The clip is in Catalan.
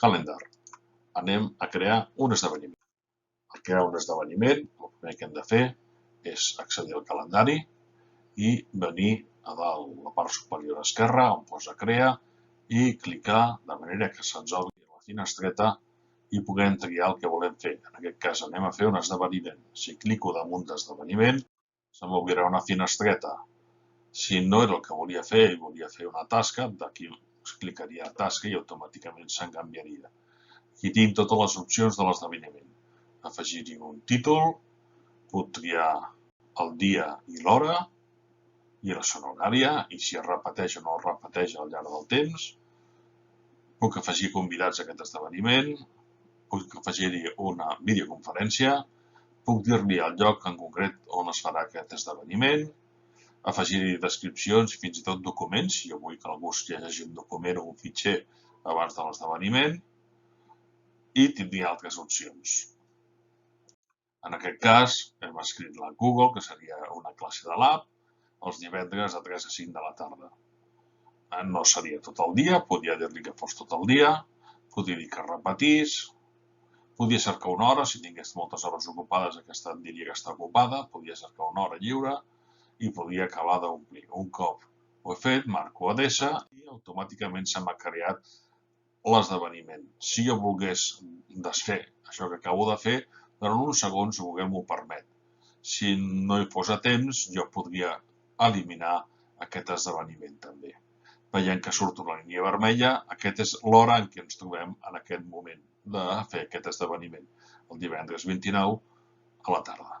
Calendar. Anem a crear un esdeveniment. Per crear un esdeveniment, el primer que hem de fer és accedir al calendari i venir a dalt, a la part superior esquerra, on posa Crea, i clicar de manera que se'ns obri la finestreta i puguem triar el que volem fer. En aquest cas anem a fer un esdeveniment. Si clico damunt d'esdeveniment, se m'obrirà una finestreta. Si no era el que volia fer i volia fer una tasca, d'aquí clicaria a tasca i automàticament se'n canviaria. Aquí tinc totes les opcions de l'esdeveniment. Afegir-hi un títol, puc triar el dia i l'hora i la zona horària, i si es repeteix o no es repeteix al llarg del temps. Puc afegir convidats a aquest esdeveniment, puc afegir-hi una videoconferència, puc dir-li el lloc en concret on es farà aquest esdeveniment, afegir-hi descripcions i fins i tot documents, si jo vull que algú es llegeixi un document o un fitxer abans de l'esdeveniment, i tindria altres opcions. En aquest cas, hem escrit la Google, que seria una classe de lab, els divendres de 3 a 5 de la tarda. No seria tot el dia, podria dir-li que fos tot el dia, podria dir que repetís, podria cercar una hora, si tingués moltes hores ocupades, aquesta em diria que està ocupada, podria cercar una hora lliure i podria acabar d'omplir. Un cop ho he fet, marco adreça i automàticament se m'ha creat l'esdeveniment. Si jo volgués desfer això que acabo de fer, durant uns segons Google m'ho permet. Si no hi posa temps, jo podria eliminar aquest esdeveniment també. Veient que surt una línia vermella, aquesta és l'hora en què ens trobem en aquest moment de fer aquest esdeveniment, el divendres 29 a la tarda.